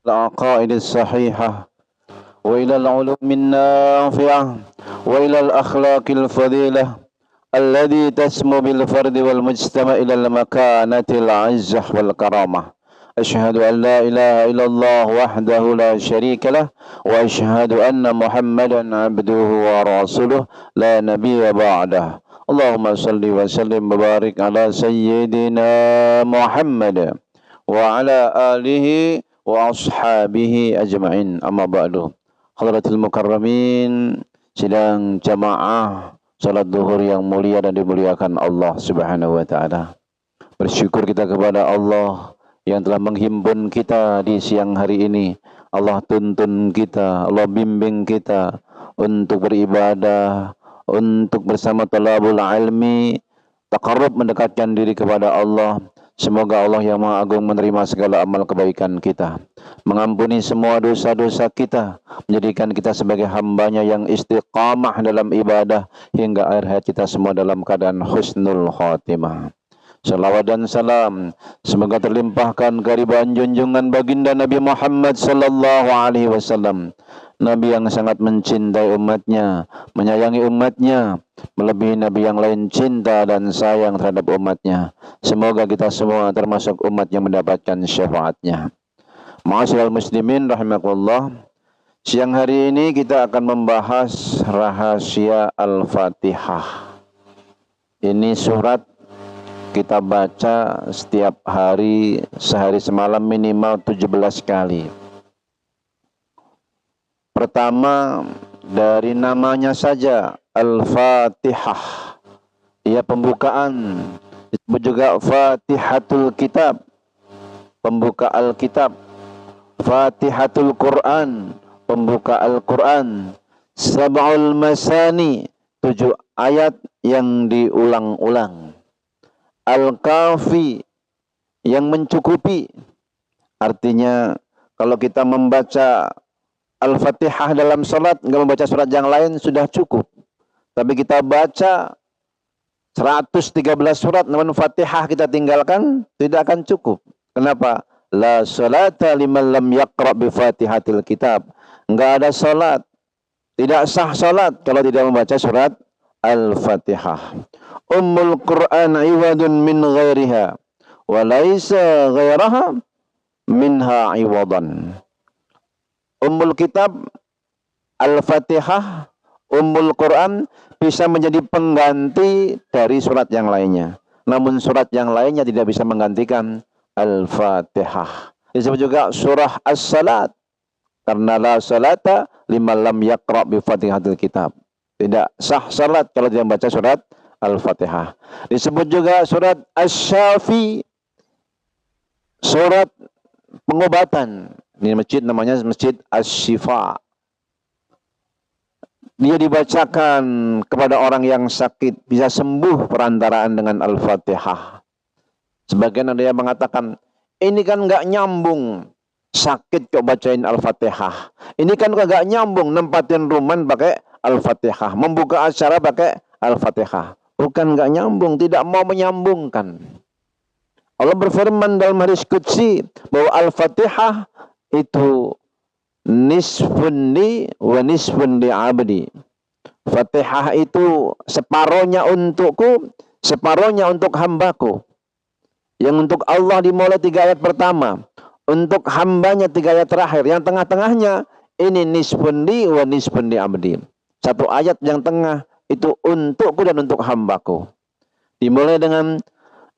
العقائد الصحيحة وإلى العلوم النافعة وإلى الأخلاق الفضيلة الذي تسمو بالفرد والمجتمع إلى المكانة العزة والكرامة. أشهد أن لا إله إلا الله وحده لا شريك له وأشهد أن محمدا عبده ورسوله لا نبي بعده. اللهم صل وسلم وبارك على سيدنا محمد وعلى آله wa ashabihi ajma'in, amma ba'du. Hadratil mukarramin, sidang jamaah salat zuhur yang mulia dan dimuliakan Allah Subhanahu wa taala. Bersyukur kita kepada Allah yang telah menghimpun kita di siang hari ini. Allah tuntun kita, Allah bimbing kita untuk beribadah, untuk bersama talabul ilmi, taqarrub mendekatkan diri kepada Allah. Semoga Allah yang Maha Agung menerima segala amal kebaikan kita, mengampuni semua dosa-dosa kita, menjadikan kita sebagai hambanya yang istiqamah dalam ibadah hingga akhir hayat kita semua dalam keadaan husnul khatimah. Salawat dan salam semoga terlimpahkan kehadiran junjungan baginda Nabi Muhammad sallallahu alaihi wasallam, Nabi yang sangat mencintai umatnya, menyayangi umatnya, melebihi Nabi yang lain cinta dan sayang terhadap umatnya. Semoga kita semua termasuk umat yang mendapatkan syafaatnya. Ma'asyiral muslimin rahimakumullah. Siang hari ini kita akan membahas rahasia Al-Fatihah. Ini surat kita baca setiap hari, sehari semalam minimal 17 kali. Pertama, dari namanya saja Al-Fatihah, ia pembukaan, disebut juga Fatihatul Kitab, pembuka Al-Kitab, Fatihatul Quran, pembuka Al-Quran, Sab'ul Masani, 7 ayat yang diulang-ulang, Al-Kafi, yang mencukupi. Artinya kalau kita membaca Al-Fatihah dalam salat, enggak membaca surat yang lain sudah cukup. Tapi kita baca 113 surat namun Fatihah kita tinggalkan, tidak akan cukup. Kenapa? La salata liman lam yaqra bi Fatihatil Kitab. Enggak ada salat, tidak sah salat kalau tidak membaca surat Al-Fatihah. Ummul Quran iwadun min ghairiha wa laisa ghairaha minha iwadan. Ummul Kitab, Al-Fatihah, Ummul Quran bisa menjadi pengganti dari surat yang lainnya. Namun surat yang lainnya tidak bisa menggantikan Al-Fatihah. Disebut juga surah As-Salat. Karena la salata liman lam yaqra' bi Fatihatil Kitab. Tidak sah salat kalau tidak membaca surat Al-Fatihah. Disebut juga surat Asy-Syafi, surat pengobatan. Ini masjid namanya Masjid Asy-Syifa. Dia dibacakan kepada orang yang sakit, bisa sembuh perantaraan dengan Al-Fatihah. Sebagian ada yang mengatakan, ini kan nggak nyambung, sakit kok bacain Al-Fatihah. Ini kan nggak nyambung, nempatin ruman pakai Al-Fatihah, membuka acara pakai Al-Fatihah. Bukan nggak nyambung, tidak mau menyambungkan. Allah berfirman dalam hadis qudsi bahwa Al-Fatihah itu nisfun li wa nisfun li abdi. Fatihah itu separohnya untukku, separohnya untuk hambaku. Yang untuk Allah dimulai 3 ayat pertama, untuk hambanya 3 ayat terakhir. Yang tengah-tengahnya ini nisfun li wa nisfun li abdi. 1 ayat yang tengah itu untukku dan untuk hambaku. Dimulai dengan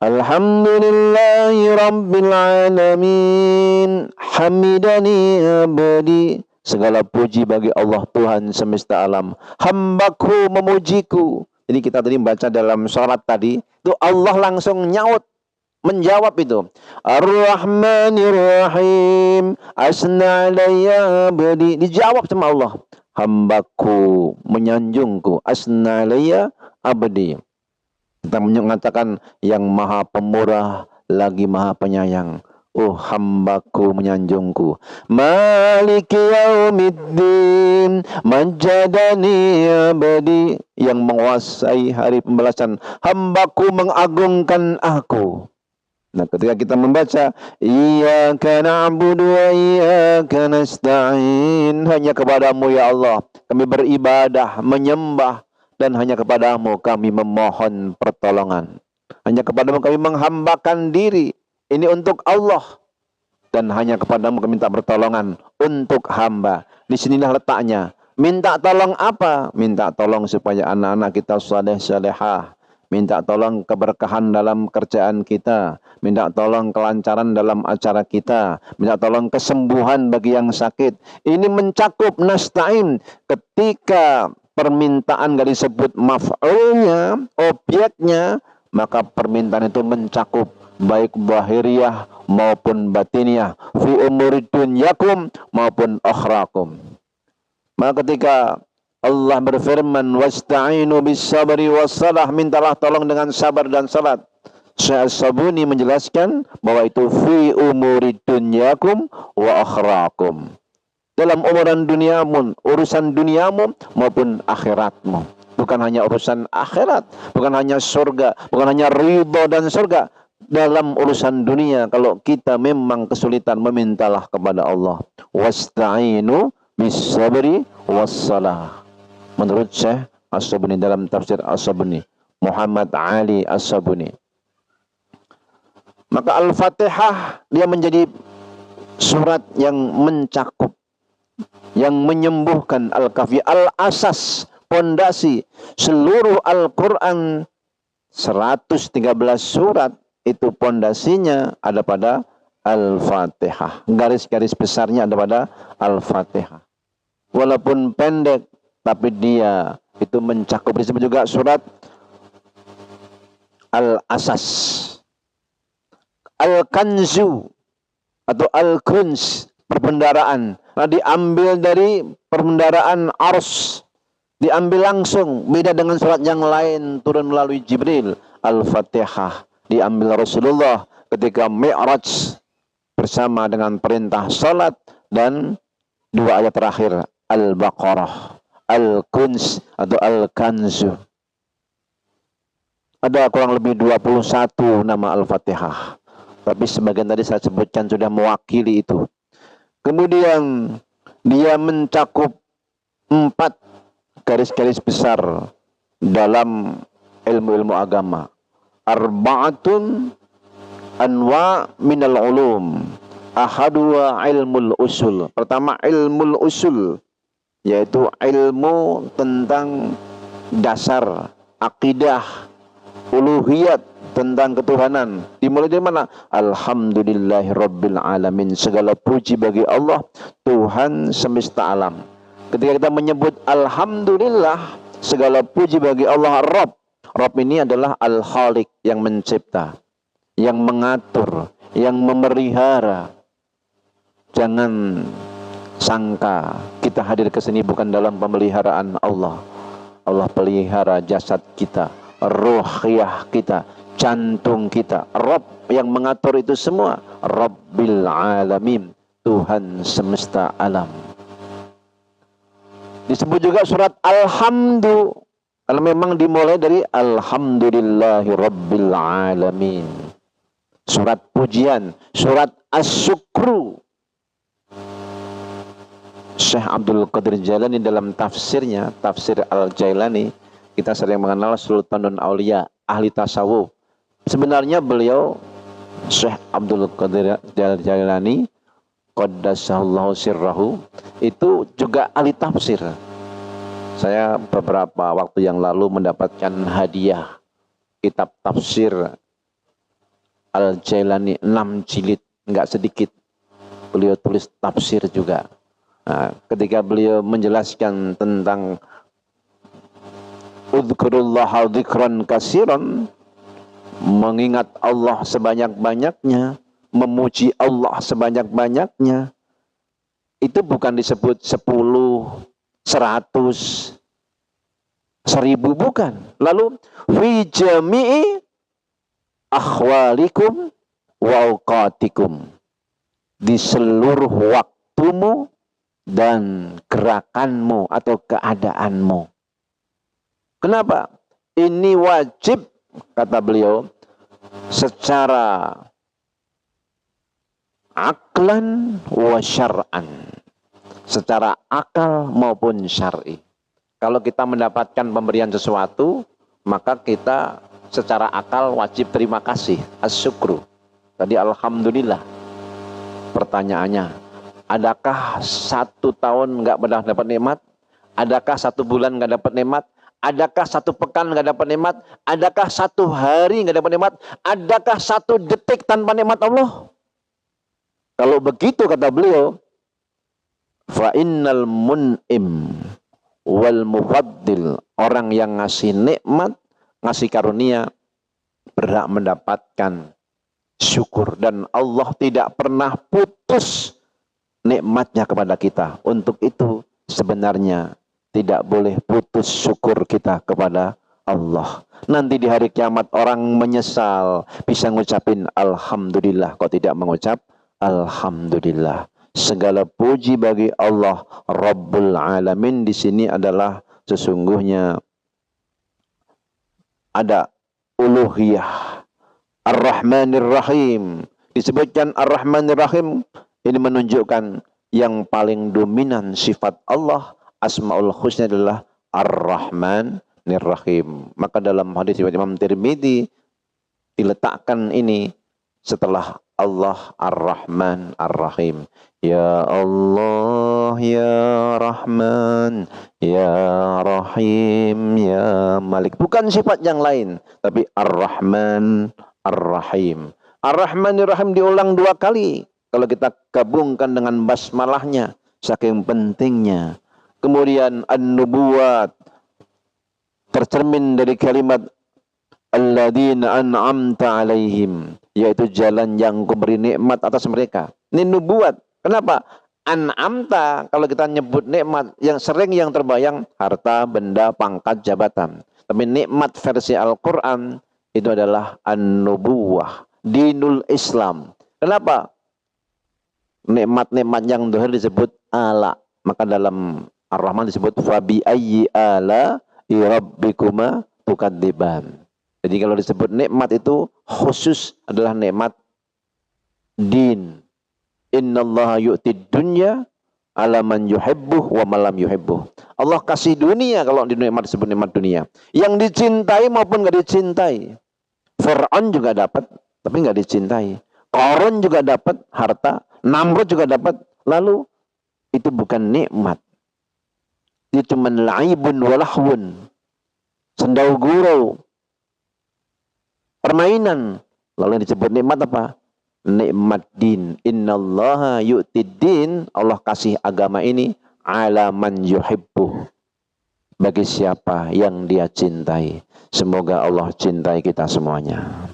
Alhamdulillahi Rabbil Alamin, Hamidani abdi. Segala puji bagi Allah Tuhan semesta alam, hambaku memujiku. Jadi kita tadi membaca dalam salat tadi, itu Allah langsung nyaut, menjawab itu. Ar-Rahmanir Rahim, asna alayya abdi. Dijawab sama Allah. hambaku menyanjungku, asna alayya abdi. Kita mengatakan yang maha pemurah lagi maha penyayang. Oh, hambaku menyanjungku. Maliki yaumiddin, majadani abadi, yang menguasai hari pembalasan. Hambaku mengagungkan aku. Nah, ketika kita membaca iyyaka na'budu wa iyyaka nasta'in, hanya kepadamu ya Allah kami beribadah, menyembah, dan hanya kepadamu kami memohon pertolongan. Hanya kepadamu kami menghambakan diri. Ini untuk Allah. Dan hanya kepadamu kami minta pertolongan untuk hamba. Disinilah letaknya. Minta tolong apa? Minta tolong supaya anak-anak kita saleh-salehah. Minta tolong keberkahan dalam kerjaan kita. Minta tolong kelancaran dalam acara kita. Minta tolong kesembuhan bagi yang sakit. Ini mencakup nasta'in. Ketika permintaan gak disebut maf'ulnya, objeknya, maka permintaan itu mencakup baik zahiriyah maupun batiniyah, fi umuri dunyakum maupun akhrakum. Maka ketika Allah berfirman wasta'inu bis sabri was salah, mintalah tolong dengan sabar dan salat. Syekh As-Sabuni menjelaskan bahwa itu fi umuri dunyakum wa akhrakum. Dalam urusan duniamu maupun akhiratmu. Bukan hanya urusan akhirat, bukan hanya surga, bukan hanya ridha dan surga. Dalam urusan dunia, kalau kita memang kesulitan, memintalah kepada Allah. Wasta'inu bis sabri was salah. Menurut Syekh As-Sabuni dalam tafsir As-Sabuni, Muhammad Ali As-Sabuni. Maka Al-Fatihah dia menjadi surat yang mencakup, yang menyembuhkan, al-kafi, al-asas, pondasi seluruh Al-Quran. 113 surat itu pondasinya ada pada Al-Fatihah. Garis-garis besarnya ada pada Al-Fatihah. Walaupun pendek, tapi dia itu mencakup. Disebut juga surat Al-Asas, Al-Kanzu atau Al-Kunz, perbendaraan. Nah, diambil dari perbendaraan Ars, diambil langsung. Beda dengan surat yang lain turun melalui Jibril. Al-Fatihah diambil Rasulullah ketika Mi'raj bersama dengan perintah salat, dan 2 ayat terakhir Al-Baqarah, Al-Kunz atau Al-Kanzu. Ada kurang lebih 21 nama Al-Fatihah. Tapi sebagian tadi saya sebutkan sudah mewakili itu. Kemudian dia mencakup 4 garis-garis besar dalam ilmu-ilmu agama. Arba'atun anwa minal ulum. Ahaduwa ilmul usul. Pertama ilmul usul, yaitu ilmu tentang dasar akidah, uluhiyat, tentang ketuhanan. Dimulai dari mana? Alhamdulillahirabbil alamin. Segala puji bagi Allah, Tuhan semesta alam. Ketika kita menyebut alhamdulillah, segala puji bagi Allah Rabb. Rabb ini adalah Al-Khaliq, yang mencipta, yang mengatur, yang memelihara. Jangan sangka kita hadir ke sini bukan dalam pemeliharaan Allah. Allah pelihara jasad kita, ruhiyah kita, jantung kita. Rabb yang mengatur itu semua. Rabbil alamin, Tuhan semesta alam. Disebut juga surat Alhamdu, kalau memang dimulai dari Alhamdulillahi Rabbil Alamin. Surat pujian, surat As-Syukru. Syekh Abdul Qadir Jailani dalam tafsirnya, tafsir Al-Jailani, kita sering mengenal Sultanul Aulia, ahli tasawuf. Sebenarnya beliau, Syekh Abdul Qadir Jailani, Qaddasallahu sirrahu, itu juga ahli tafsir. Saya beberapa waktu yang lalu mendapatkan hadiah kitab tafsir Al-Jailani 6 jilid, enggak sedikit. Beliau tulis tafsir juga. Nah, ketika beliau menjelaskan tentang Udhkurullaha dzikran katsiran, mengingat Allah sebanyak-banyaknya, memuji Allah sebanyak-banyaknya, itu bukan disebut 10, 100, 1000, bukan. Lalu fi jami'i akhwalikum wa awqatikum, di seluruh waktumu dan gerakanmu atau keadaanmu. Kenapa? Ini wajib, kata beliau, secara aklan wa syar'an, secara akal maupun syar'i. Kalau kita mendapatkan pemberian sesuatu, maka kita secara akal wajib terima kasih, asyukru. Tadi alhamdulillah. Pertanyaannya, adakah 1 tahun nggak pernah dapat nikmat? Adakah 1 bulan nggak dapat nikmat? Adakah 1 pekan nggak dapat nikmat? Adakah 1 hari nggak dapat nikmat? Adakah 1 detik tanpa nikmat Allah? Kalau begitu, kata beliau, fa innal mun'im wal mufaddil, orang yang ngasih nikmat, ngasih karunia, berhak mendapatkan syukur, dan Allah tidak pernah putus nikmatnya kepada kita. Untuk itu sebenarnya tidak boleh putus syukur kita kepada Allah. Nanti di hari kiamat orang menyesal, bisa ngucapin alhamdulillah kok tidak mengucap alhamdulillah. Segala puji bagi Allah Rabbul Alamin. Di sini adalah sesungguhnya ada uluhiyah Ar-Rahmanir Rahim. Disebutkan Ar-Rahmanir Rahim, ini menunjukkan yang paling dominan sifat Allah. Asmaul Husna adalah Ar-Rahmanir Rahim. Maka dalam hadis riwayat Imam Tirmidzi diletakkan ini setelah Allah Ar-Rahman Ar-Rahim. Ya Allah, Ya Rahman, Ya Rahim, Ya Malik. Bukan sifat yang lain, tapi Ar-Rahman Ar-Rahim. Ar-Rahman Ar-Rahim diulang 2 kali. Kalau kita gabungkan dengan basmalahnya, saking pentingnya. Kemudian an-nubuwat, tercermin dari kalimat alladzina an'amta alaihim, yaitu jalan yang kuberi nikmat atas mereka. Ini nubuat. Kenapa? An'amta, kalau kita nyebut nikmat, yang sering yang terbayang harta, benda, pangkat, jabatan. Tapi nikmat versi Al-Quran itu adalah an-nubuwah, dinul Islam. Kenapa? Nikmat-nikmat yang dohir disebut ala. Maka dalam Ar-Rahman disebut fabi ayyi ala rabbikuma tukadziban. Jadi kalau disebut nikmat itu khusus adalah nikmat din. Innallaha yu'tid dunya ala man yuhibbuh wa man lam yuhibbuh. Allah kasih dunia, kalau di nikmat disebut nikmat dunia. Yang dicintai maupun enggak dicintai. Fir'aun juga dapat tapi enggak dicintai. Qarun juga dapat harta, Namrud juga dapat, lalu itu bukan nikmat. Itu cuma laibun walahwun, sendau gurau, permainan. Lalu yang disebut nikmat apa? Nikmat din. Innallaha yu'tid din, Allah kasih agama ini ala man yuhibbuh, bagi siapa yang dia cintai. Semoga Allah cintai kita semuanya.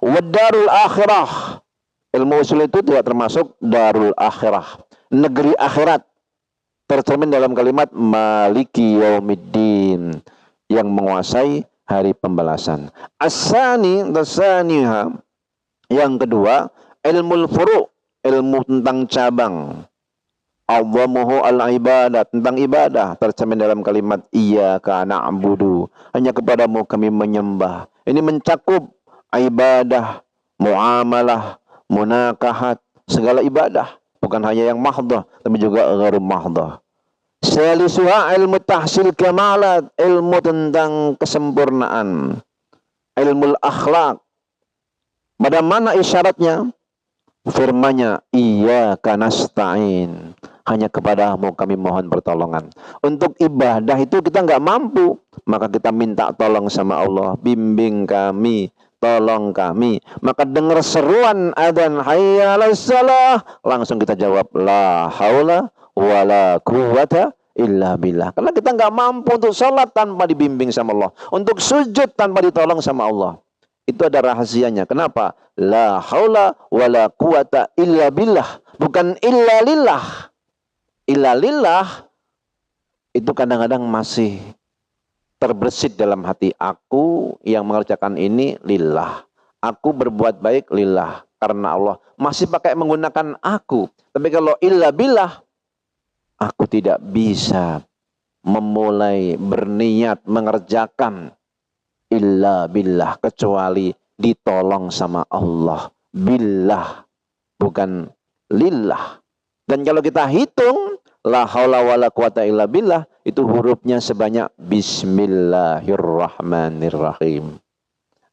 Wadarul akhirah, ilmu usul itu tidak termasuk darul akhirah, negeri akhirat. Tercermin dalam kalimat maliki yaumiddin, yang menguasai hari pembalasan. As-sani, tasaniha, yang kedua, ilmu furu', ilmu tentang cabang. Awamuhu al-ibadah, tentang ibadah. Tercermin dalam kalimat iyyaka na'budu, hanya kepadamu kami menyembah. Ini mencakup ibadah, muamalah, munakahat, segala ibadah. Bukan hanya yang mahdah, tapi juga gharu mahdah. Salisuha ilmu tahsil kamalat, ilmu tentang kesempurnaan. Ilmu akhlak. Pada mana isyaratnya? Firmanya, iyyaka nasta'in, hanya kepadamu kami mohon pertolongan. Untuk ibadah itu kita nggak mampu, maka kita minta tolong sama Allah. Bimbing kami, tolong kami. Maka dengar seruan adzan hayya 'alas shalah, langsung kita jawab la haula wala quwwata illa billah. Karena kita nggak mampu untuk sholat tanpa dibimbing sama Allah, untuk sujud tanpa ditolong sama Allah. Itu ada rahasianya. Kenapa? La haula wala quwwata illa billah, bukan illa lillah. Illa lillah itu kadang-kadang masih terbersit dalam hati. Aku yang mengerjakan ini lillah. Aku berbuat baik lillah. Karena Allah. Masih pakai menggunakan aku. Tapi kalau illa billah, aku tidak bisa memulai berniat mengerjakan illa billah. Kecuali ditolong sama Allah. Billah. Bukan lillah. Dan kalau kita hitung, la haula wala quwata illa billah, itu hurufnya sebanyak bismillahirrahmanirrahim.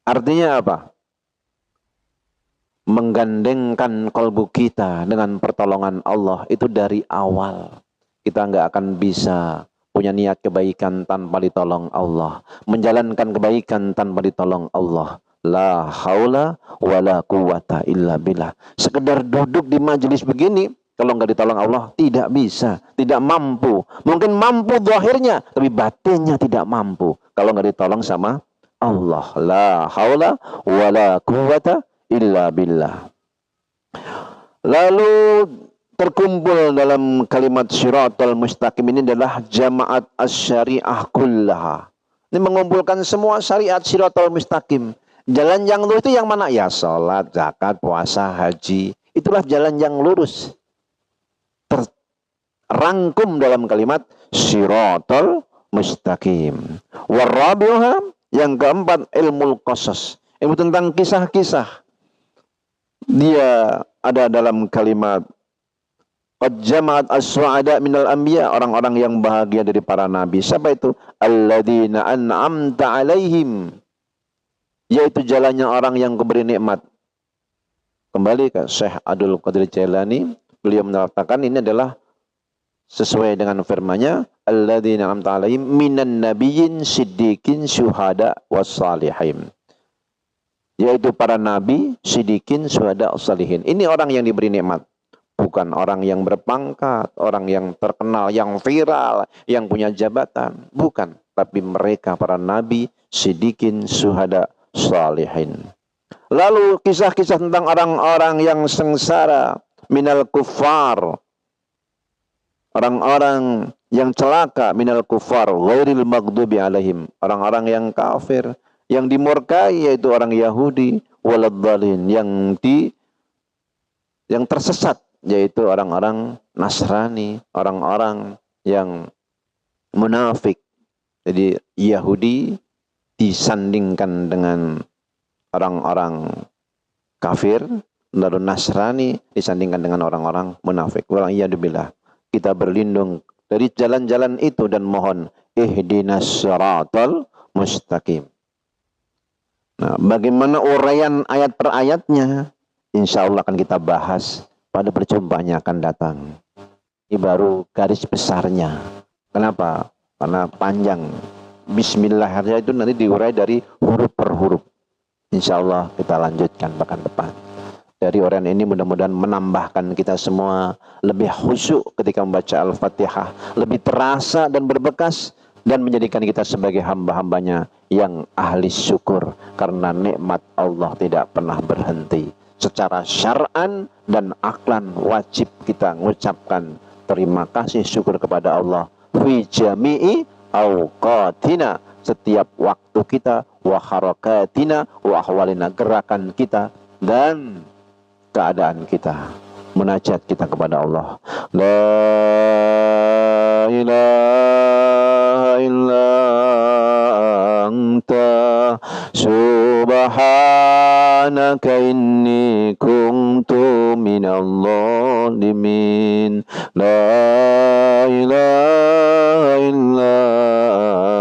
Artinya apa? Menggandengkan kalbu kita dengan pertolongan Allah itu dari awal. Kita nggak akan bisa punya niat kebaikan tanpa ditolong Allah. Menjalankan kebaikan tanpa ditolong Allah. La haula wala quwata illa billah. Sekedar duduk di majelis begini, kalau nggak ditolong Allah, tidak bisa, tidak mampu. Mungkin mampu zahirnya, tapi batinnya tidak mampu. Kalau nggak ditolong sama Allah. La haula wala quwata illa billah. Lalu terkumpul dalam kalimat Shiratal Mustaqim ini adalah jamaat as-syariah kullaha. Ini mengumpulkan semua syariat Shiratal Mustaqim. Jalan yang lurus itu yang mana? Ya salat, zakat, puasa, haji. Itulah jalan yang lurus. Terangkum dalam kalimat Shiratal Mustaqim. Warabi'uha, yang keempat ilmu qasas. Ilmu tentang kisah-kisah. Dia ada dalam kalimat qad jama'at as-su'ada minal anbiya, orang-orang yang bahagia dari para nabi. Siapa itu? Alladzina an'amta alaihim, yaitu jalannya orang yang kuberi nikmat. Kembali ke Syekh Abdul Qadir Jailani, beliau menyatakan ini adalah sesuai dengan firman-Nya, alladzina an'amta alaihim minan nabiyyin siddiqin syuhada wassalihin. Yaitu para nabi, siddiqin, syuhada, salihin. Ini orang yang diberi nikmat. Bukan orang yang berpangkat, orang yang terkenal, yang viral, yang punya jabatan. Bukan. Tapi mereka para nabi, siddiqin, syuhada, salihin. Lalu kisah-kisah tentang orang-orang yang sengsara, minal kuffar. Orang-orang yang celaka, minal kuffar, ghairil maghdubi alaihim. Orang-orang yang kafir. Yang dimurkai yaitu orang Yahudi, waladhdallin, yang tersesat yaitu orang-orang Nasrani, orang-orang yang munafik. Jadi Yahudi disandingkan dengan orang-orang kafir, lalu Nasrani disandingkan dengan orang-orang munafik. Wal'iyadzubillah. Kita berlindung dari jalan-jalan itu dan mohon ihdinas siratal mustaqim. Nah, bagaimana uraian ayat per ayatnya? Insya Allah akan kita bahas pada perjumpaan yang akan datang. Ini baru garis besarnya. Kenapa? Karena panjang. Bismillah itu nanti diurai dari huruf per huruf. Insya Allah kita lanjutkan pekan depan. Dari uraian ini mudah-mudahan menambahkan kita semua lebih khusyuk ketika membaca Al-Fatihah. Lebih terasa dan berbekas. Dan menjadikan kita sebagai hamba-hambanya yang ahli syukur. Karena nikmat Allah tidak pernah berhenti. Secara syar'an dan aklan wajib kita mengucapkan terima kasih syukur kepada Allah. Fi jami'i awqatina, setiap waktu kita, wa harakatina, wa ahwalina, gerakan kita dan keadaan kita. Munajat kita kepada Allah. La ilaha illa anta subhanaka inni kuntu minal zalimin. La ilaha illa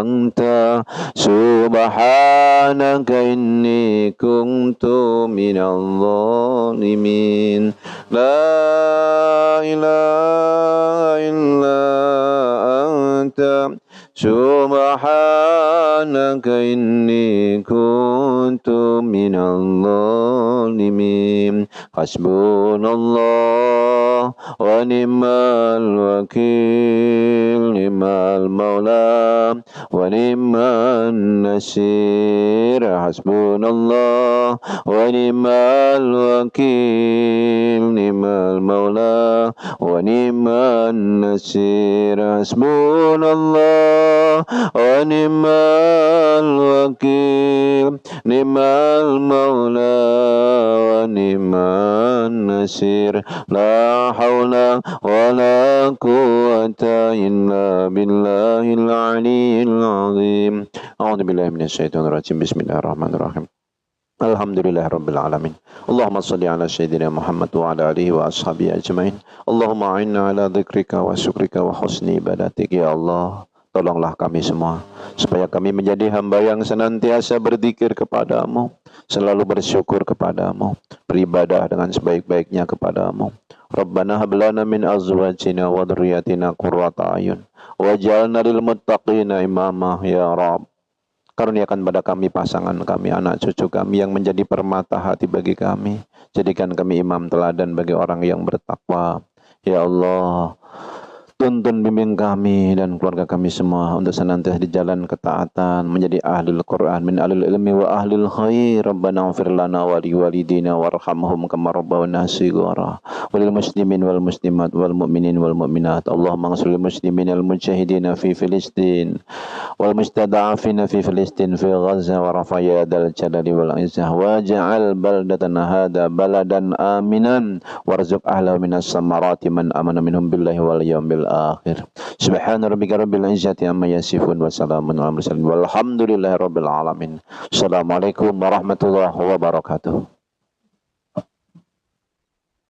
anta subhanaka inni kuntu minal zalimin. La ilaha illa anta subhanaka inni kuntu minal zalimin. Hasbunallah wa ni'mal wakil. ونعم المولى ونعم النصير حسبنا الله ونعم الوكيل نعم المولى ونعم النصير حسبنا الله ونعم الوكيل نعم المولى ونعم النصير لا حول ولا قوة إلا بالله العلي العظيم أعوذ بالله من الشيطان الرجيم بسم الله الرحمن الرحيم Alhamdulillah Rabbil Alamin. Allahumma salli ala Sayyidina Muhammad wa ala alihi wa ashabihi ajma'in. Allahumma a'inna ala dzikrika wa syukrika wa husni ibadatik. Ya Allah, tolonglah kami semua supaya kami menjadi hamba yang senantiasa berzikir kepadamu, selalu bersyukur kepadamu, beribadah dengan sebaik-baiknya kepadamu. Rabbana hab lana min azwajina wa dhurriyyatina qurrata a'yun waj'alna lil muttaqina imama ya Rabb. Karuniakan pada kami pasangan kami, anak cucu kami yang menjadi permata hati bagi kami. Jadikan kami imam teladan bagi orang yang bertakwa. Ya Allah, tuntun bimbing kami dan keluarga kami semua untuk senantiasa di jalan ketaatan, menjadi ahlul Quran, min ahlul ilmi wa ahlul khair. Rabbana ighfir lana wa li walidina warhamhum kama rabbawna shighara. Walil muslimin wal muslimat wal mu'minin wal mu'minat. Allahumma ighfir lil muslimin al mujahidin fi Filistin wal mustada'afin fi Filistin fi Gaza wa rafa yadal jalali wal izzah waj'al baldatana hada baladan aminan warzuq ahlahu minas samarati man amana minhum billahi wal yawmil akhir. Subhana rabbika rabbil izzati amma yasifun wa salamun alal mursalin walhamdulillahi rabbil alamin. Assalamualaikum warahmatullahi wabarakatuh.